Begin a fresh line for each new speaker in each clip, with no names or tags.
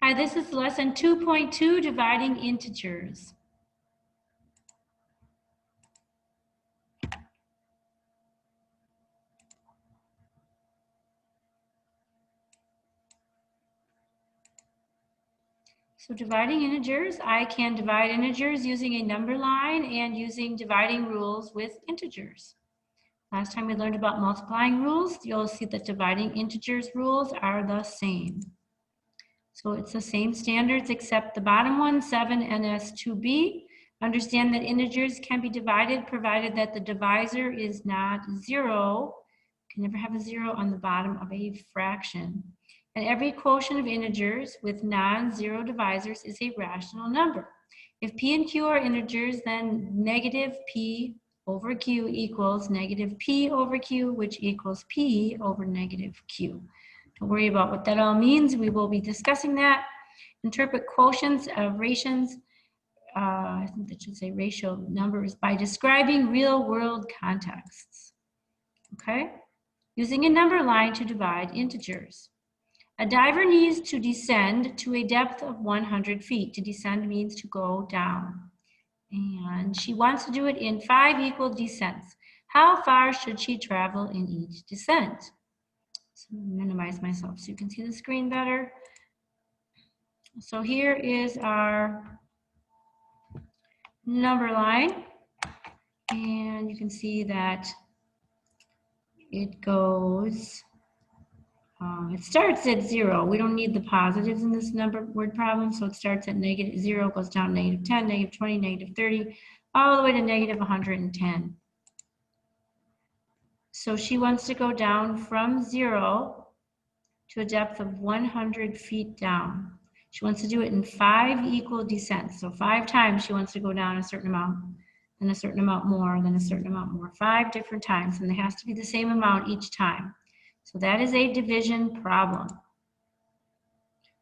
Hi, this is lesson 2.2, dividing integers. So dividing integers, I can divide integers using a number line and using dividing rules with integers. Last time we learned about multiplying rules, you'll see that dividing integers rules are the same. So it's the same standards except the bottom one, 7NS2B. Understand that integers can be divided provided that the divisor is not 0. You can never have a 0 on the bottom of a fraction. And every quotient of integers with non-zero divisors is a rational number. If P and Q are integers, then negative P over Q equals negative P over Q, which equals P over negative Q. Don't worry about what that all means. We will be discussing that. Interpret quotients of rations, I think that should say ratio numbers, by describing real-world contexts. Okay? Using a number line to divide integers. A diver needs to descend to a depth of 100 feet. To descend means to go down. And she wants to do it in 5 equal descents. How far should she travel in each descent? So minimize myself so you can see the screen better. So here is our number line. And you can see that it goes, it starts at 0. We don't need the positives in this number word problem. So it starts at negative 0, goes down negative 10, negative 20, negative 30, all the way to negative 110. So she wants to go down from 0 to a depth of 100 feet down. She wants to do it in 5 equal descents. So 5 times she wants to go down a certain amount, then a certain amount more, then a certain amount more. 5 different times, and it has to be the same amount each time. So that is a division problem.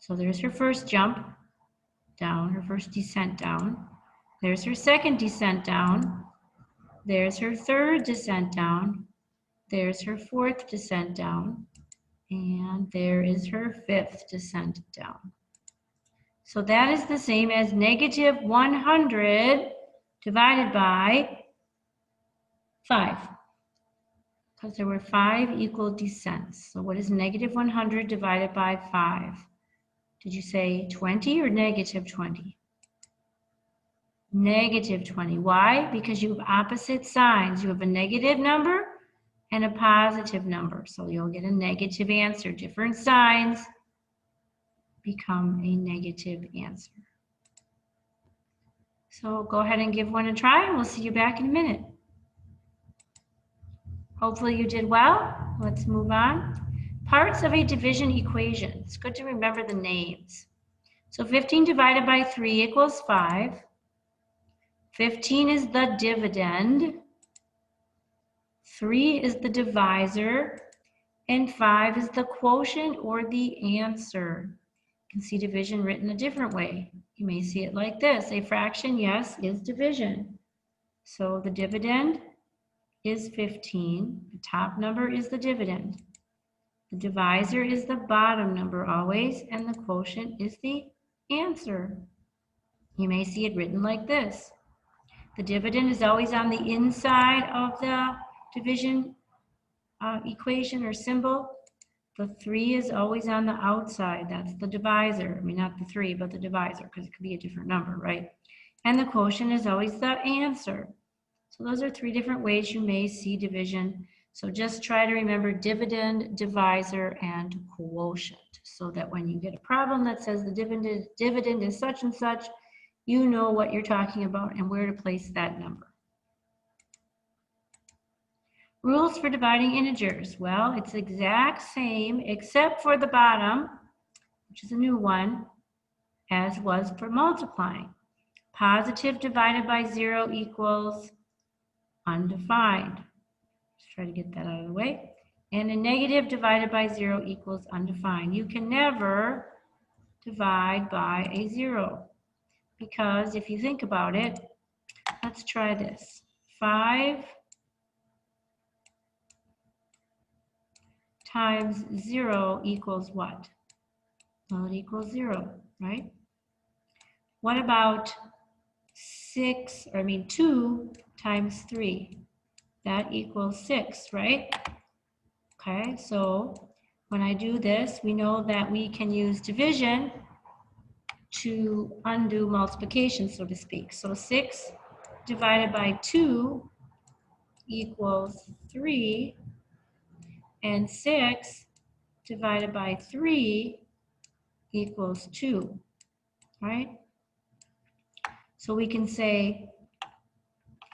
So there's her first jump down, her first descent down. There's her second descent down. There's her third descent down. There's her fourth descent down. And there is her fifth descent down. So that is the same as negative 100 divided by 5. Because there were 5 equal descents. So what is negative 100 divided by 5? Did you say 20 or negative 20? Negative 20. Why? Because you have opposite signs. You have a negative number and a positive number. So you'll get a negative answer. Different signs become a negative answer. So go ahead and give one a try, and we'll see you back in a minute. Hopefully you did well. Let's move on. Parts of a division equation. It's good to remember the names. So 15 divided by 3 equals 5. 15 is the dividend. 3 is the divisor. And 5 is the quotient or the answer. You can see division written a different way. You may see it like this. A fraction, yes, is division. So the dividend is 15. The top number is the dividend. The divisor is the bottom number always, and the quotient is the answer. You may see it written like this. The dividend is always on the inside of the division equation or symbol. The 3 is always on the outside. That's the divisor. I mean, not the 3, but the divisor, because it could be a different number, right? And the quotient is always the answer. So those are 3 different ways you may see division. So just try to remember dividend, divisor, and quotient, so that when you get a problem that says the dividend is such and such, you know what you're talking about and where to place that number. Rules for dividing integers. Well, it's the exact same except for the bottom, which is a new one, as was for multiplying. Positive divided by 0 equals undefined. Let's try to get that out of the way. And a negative divided by 0 equals undefined. You can never divide by a 0, because if you think about it, let's try this. 5 times 0 equals what? Well, it equals 0, right? What about 2 times 3? That equals 6, right? Okay, so when I do this, we know that we can use division to undo multiplication, so to speak. So 6 divided by 2 equals 3, and 6 divided by 3 equals 2, right? So we can say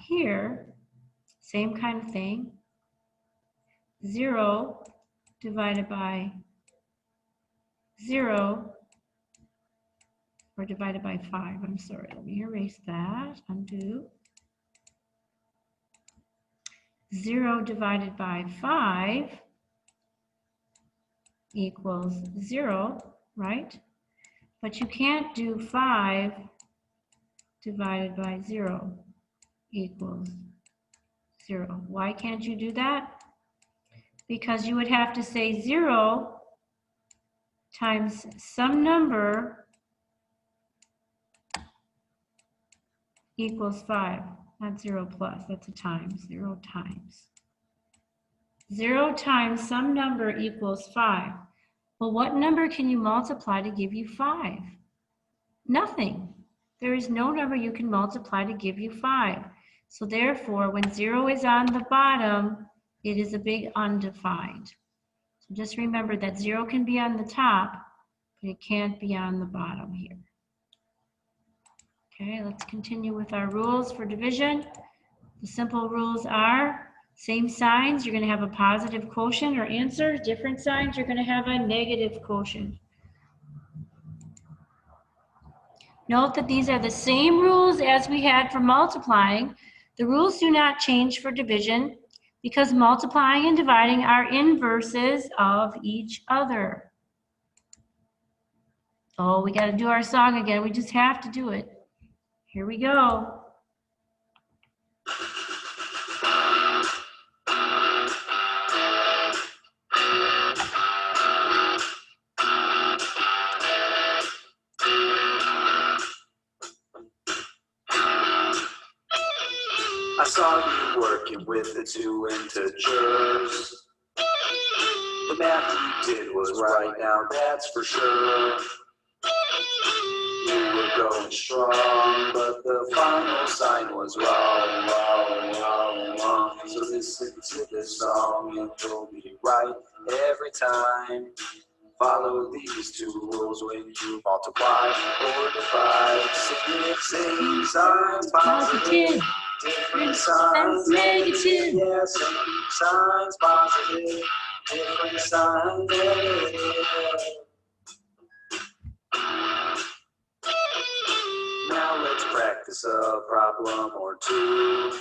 here, same kind of thing, 0 divided by 0, or divided by 5, I'm sorry, let me erase that, undo. 0 divided by 5 equals 0, right? But you can't do 5 divided by 0 equals 0. Why can't you do that? Because you would have to say 0 times some number equals 5. Not 0 plus, that's a times, 0 times. 0 times some number equals 5. Well, what number can you multiply to give you 5? Nothing. There is no number you can multiply to give you 5. So therefore, when 0 is on the bottom, it is a big undefined. So just remember that 0 can be on the top, but it can't be on the bottom here. Okay, let's continue with our rules for division. The simple rules are same signs, you're going to have a positive quotient or answer. Different signs, you're going to have a negative quotient. Note that these are the same rules as we had for multiplying. The rules do not change for division because multiplying and dividing are inverses of each other. Oh, we got to do our song again. We just have to do it. Here we go.
I saw you working with the two integers. The math you did was right, now that's for sure. You were going strong, but the final sign was wrong, wrong, wrong, wrong. So listen to this song and you'll be right every time. Follow these two rules when you multiply or divide. Same signs, positive. Different signs, negative. Yeah, same signs, positive. Different signs, negative. Now let's practice a problem or two.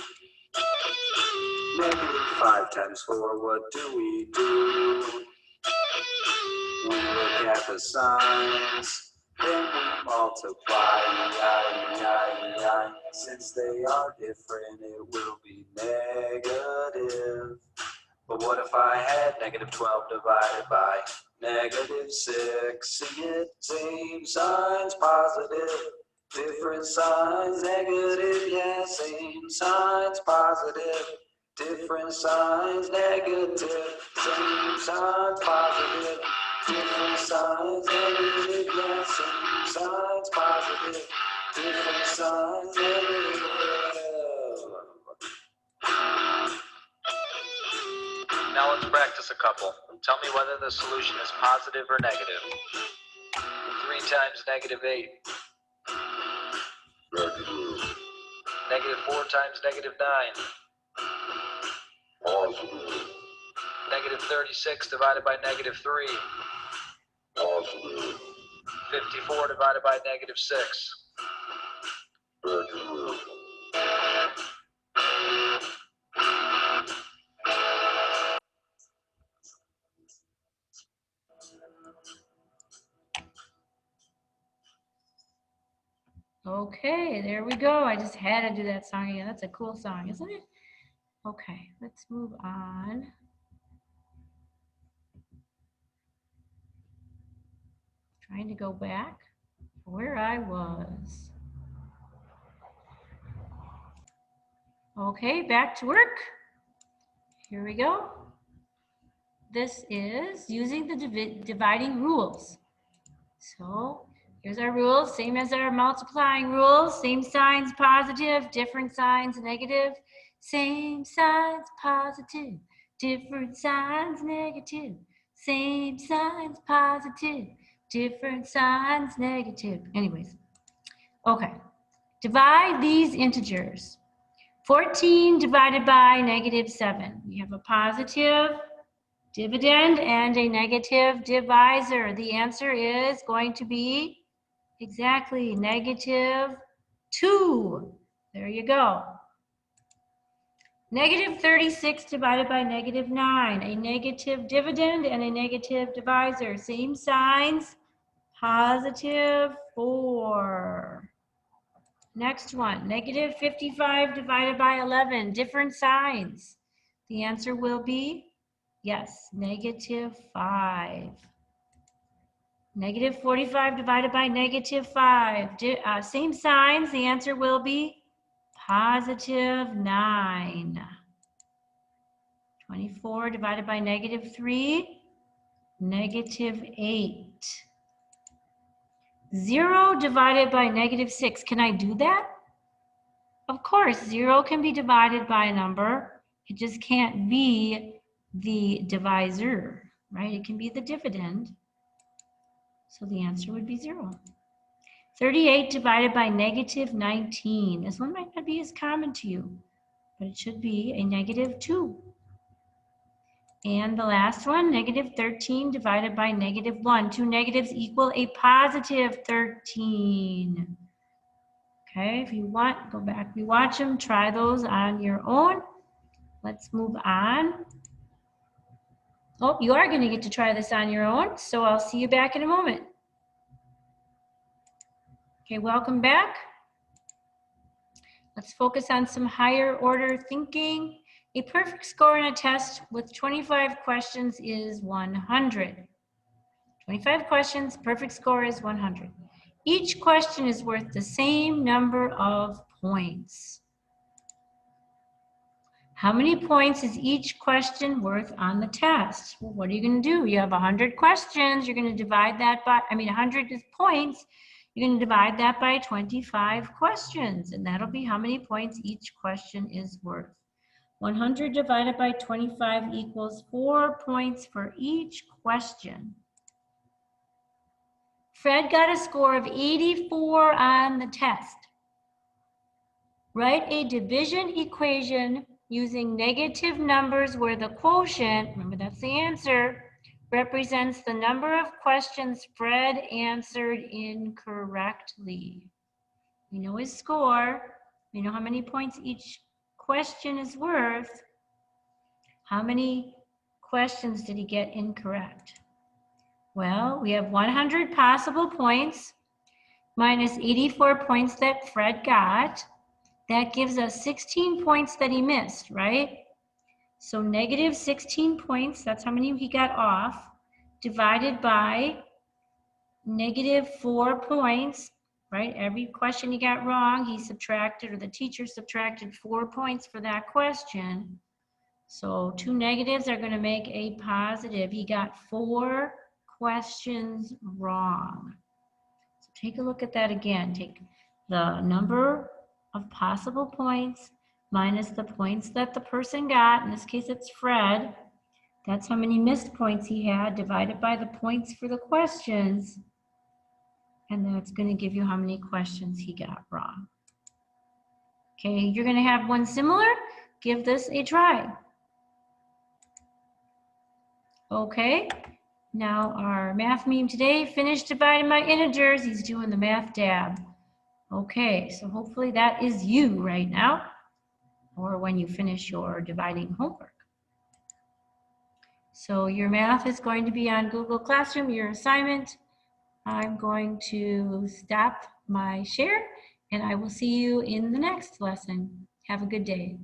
-5 times 4, what do we do? We look at the signs, then we multiply. Since they are different, it will be negative. But what if I had -12 divided by -6? Sing it, same signs, positive. Different signs, negative, yeah, same signs, positive. Different signs, negative. Same signs, positive. Different signs, negative, yeah, same signs, positive. Different signs, negative.
Now let's practice a couple. Tell me whether the solution is positive or negative. 3 times -8. -4 times -9.
Positive.
-36 divided by -3.
Positive.
54 divided by -6.
Negative.
Okay, there we go. I just had to do that song again. That's a cool song, isn't it? Okay, let's move on. Trying to go back where I was. Okay, back to work. Here we go. This is using the dividing rules. So here's our rules, same as our multiplying rules, same signs positive, different signs negative, same signs positive, different signs negative, same signs positive, different signs negative. Anyways, okay, divide these integers. 14 divided by -7. You have a positive dividend and a negative divisor. The answer is going to be exactly -2. There you go. -36 divided by -9. A negative dividend and a negative divisor. Same signs, +4. Next one, -55 divided by 11. Different signs. The answer will be, yes, -5. -45 divided by -5. Same signs. The answer will be +9. 24 divided by -3. -8. 0 divided by -6. Can I do that? Of course, 0 can be divided by a number. It just can't be the divisor, right? It can be the dividend. So the answer would be 0. 38 divided by -19. This one might not be as common to you, but it should be a -2. And the last one, -13 divided by -1. Two negatives equal a +13. Okay, if you want, go back, rewatch them, try those on your own. Let's move on. Oh, you are going to get to try this on your own, so I'll see you back in a moment. Okay, welcome back. Let's focus on some higher order thinking. A perfect score in a test with 25 questions is 100. 25 questions, perfect score is 100. Each question is worth the same number of points. How many points is each question worth on the test? Well, what are you going to do? You have 100 questions. You're going to divide that by, 100 is points. You're going to divide that by 25 questions, and that'll be how many points each question is worth. 100 divided by 25 equals 4 points for each question. Fred got a score of 84 on the test. Write a division equation using negative numbers where the quotient, remember that's the answer, represents the number of questions Fred answered incorrectly. We know his score. We know how many points each question is worth. How many questions did he get incorrect? Well, we have 100 possible points minus 84 points that Fred got. That gives us 16 points that he missed, right? So -16 points, that's how many he got off, divided by -4 points, right? Every question he got wrong, he subtracted, or the teacher subtracted 4 points for that question. So two negatives are going to make a positive. He got 4 questions wrong. So take a look at that again. Take the number of possible points minus the points that the person got. In this case, it's Fred. That's how many missed points he had, divided by the points for the questions. And that's going to give you how many questions he got wrong. Okay, you're going to have one similar. Give this a try. Okay, now our math meme today finished dividing my integers. He's doing the math dab. Okay, so hopefully that is you right now, or when you finish your dividing homework. So your math is going to be on Google Classroom, your assignment. I'm going to stop my share, and I will see you in the next lesson. Have a good day.